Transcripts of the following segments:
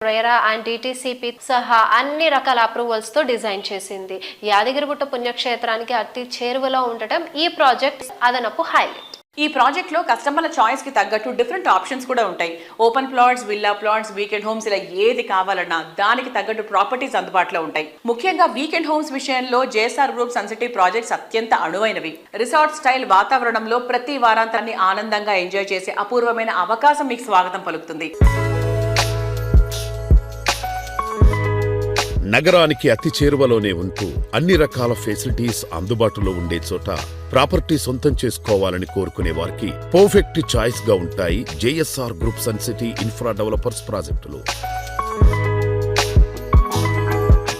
RERA and DTCP సహా అన్ని రకాల అప్రూవల్స్ తో డిజైన్ చేసింది. యాదగిరిగుట్ట పుణ్యక్షేత్రానికి అతి చేరువలో ఉండటం ఈ ప్రాజెక్ట్ అదనపు హైలైట్. ఈ ప్రాజెక్ట్ లో కస్టమర్ల చాయిస్ కి తగ్గట్టు డిఫరెంట్ ఆప్షన్స్ కూడా ఉంటాయి. Open plots, villa plots, weekend homes ఇలా ఏది కావాలన్నా దానికి తగ్గట్టు ప్రాపర్టీస్ అందుబాటులో ఉంటాయి. ముఖ్యంగా వీకెండ్ హోమ్స్ విషయంలో జేఎస్ఆర్ గ్రూప్ సన్సిటీ ప్రాజెక్ట్స్ అత్యంత అనువైనవి. రిసార్ట్ స్టైల్ వాతావరణంలో ప్రతి వారాంతాన్ని ఆనందంగా ఎంజాయ్ చేసే అపూర్వమైన అవకాశం మీకు స్వాగతం పలుకుతుంది. నగరానికి అతి చేరువలోనే ఉంటూ అన్ని రకాల ఫెసిలిటీస్ అందుబాటులో ఉండే చోట ప్రాపర్టీ సొంతం చేసుకోవాలని కోరుకునే వారికి పర్ఫెక్ట్ చాయిస్ గా ఉంటాయి JSR group Suncity infra developers ప్రాజెక్టులు.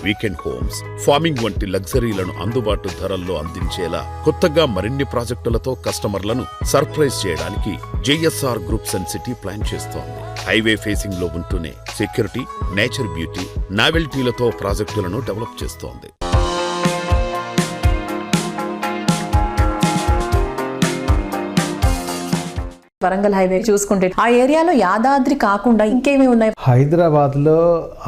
వీకెండ్ హోమ్స్, ఫార్మింగ్ వంటి లగ్జరీలను అందుబాటు ధరల్లో అందించేలా కొత్తగా మరిన్ని ప్రాజెక్టులతో కస్టమర్లను సర్ప్రైజ్ చేయడానికి జేఎస్ఆర్ గ్రూప్ సన్సిటీ ప్లాన్ చేస్తోంది. హైవే ఫేసింగ్ లో ఉంటూనే సెక్యూరిటీ, నేచర్ బ్యూటీ, నావెల్టీలతో ప్రాజెక్టులను డెవలప్ చేస్తోంది. వరంగల్ హైవే చూసుకుంటే ఆ ఏరియాలో యాదాద్రి కాకుండా ఇంకేమి ఉన్నాయి? హైదరాబాద్ లో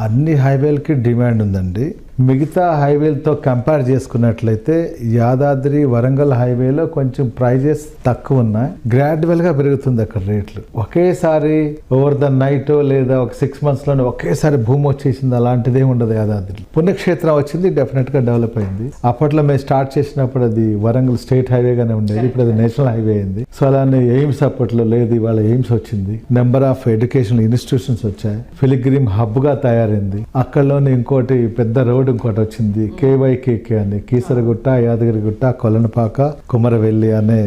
అన్ని హైవేలకి డిమాండ్ ఉందండి. మిగతా హైవేలతో కంపేర్ చేసుకున్నట్లయితే యాదాద్రి వరంగల్ హైవేలో కొంచెం ప్రైజెస్ తక్కువ ఉన్నాయి. గ్రాడ్యువల్ గా పెరుగుతుంది అక్కడ రేట్లు. ఒకేసారి ఓవర్ ద నైట్ లేదా ఒక 6 months లోనే ఒకేసారి భూమి వచ్చేసింది అలాంటిదే ఉండదు. యాదాద్రి పుణ్యక్షేత్రం వచ్చింది, డెఫినెట్ గా డెవలప్ అయింది. అప్పట్లో మేము స్టార్ట్ చేసినప్పుడు అది వరంగల్ స్టేట్ హైవేగానే ఉండేది, ఇప్పుడు అది నేషనల్ హైవే అయింది. సో అలానే ఎయిమ్స్ అప్పట్లో లేదు, ఇవాళ ఎయిమ్స్ వచ్చింది. నెంబర్ ఆఫ్ ఎడ్యుకేషనల్ ఇన్స్టిట్యూషన్స్ వచ్చాయి. ఫిలిగ్రిమ్ హబ్ గా తయారైంది. అక్కడలోనే ఇంకోటి పెద్ద రోడ్డు ఇంకోటి వచ్చింది, కేవైకేకే అని, కీసరగుట్ట, యాదగిరిగుట్ట, కొలనపాక, కుమరవెల్లి అనే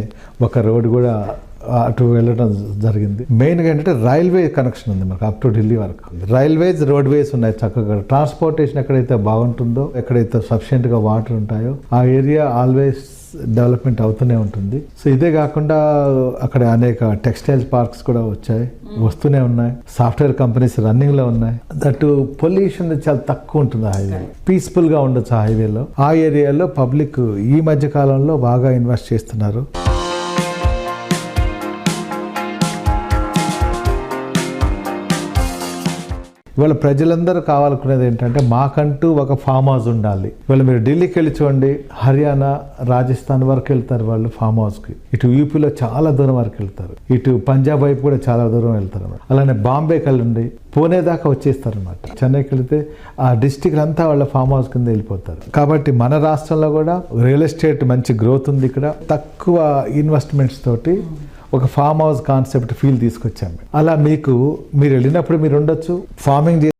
ఒక రోడ్డు కూడా అటు వెళ్ళడం జరిగింది. మెయిన్ గా ఏంటంటే రైల్వే కనెక్షన్ ఉంది మనకు అప్ టు ఢిల్లీ వరకు. రైల్వేస్, రోడ్వేస్ ఉన్నాయి చక్కగా. ట్రాన్స్పోర్టేషన్ ఎక్కడైతే బాగుంటుందో, ఎక్కడైతే సఫిషియెంట్ గా వాటర్ ఉంటాయో ఆ ఏరియా ఆల్వేస్ డెవలప్మెంట్ అవుతూనే ఉంటుంది. సో ఇదే కాకుండా అక్కడ అనేక టెక్స్టైల్స్ పార్క్స్ కూడా వస్తూనే ఉన్నాయి. సాఫ్ట్వేర్ కంపెనీస్ రన్నింగ్ లో ఉన్నాయి. దట్ పొల్యూషన్ చాలా తక్కువ ఉంటుంది ఆ హైవే. పీస్ఫుల్ గా ఉండొచ్చు ఆ హైవేలో. ఆ ఏరియాలో పబ్లిక్ ఈ మధ్య కాలంలో బాగా ఇన్వెస్ట్ చేస్తున్నారు. ఇవాళ ప్రజలందరూ కావాలనుకునేది ఏంటంటే మాకంటూ ఒక ఫామ్ హౌస్ ఉండాలి. ఇవాళ మీరు ఢిల్లీకి వెళ్ళి చూడండి, హర్యానా, రాజస్థాన్ వరకు వెళ్తారు వాళ్ళు ఫామ్ హౌస్కి. ఇటు యూపీలో చాలా దూరం వరకు వెళ్తారు, ఇటు పంజాబ్ వైపు కూడా చాలా దూరం వెళ్తారు. అలానే బాంబేకి వెళ్ళండి, పూణే దాకా వచ్చేస్తారు అనమాట. చెన్నైకి వెళితే ఆ డిస్టిక్ అంతా వాళ్ళ ఫామ్ హౌస్ కింద వెళ్ళిపోతారు. కాబట్టి మన రాష్ట్రంలో కూడా రియల్ ఎస్టేట్ మంచి గ్రోత్ ఉంది. ఇక్కడ తక్కువ ఇన్వెస్ట్మెంట్స్ తోటి ఒక ఫామ్ హౌస్ కాన్సెప్ట్ ఫీల్ తీసుకొచ్చాము. అలా మీరు వెళ్ళినప్పుడు మీరు ఉండొచ్చు, ఫార్మింగ్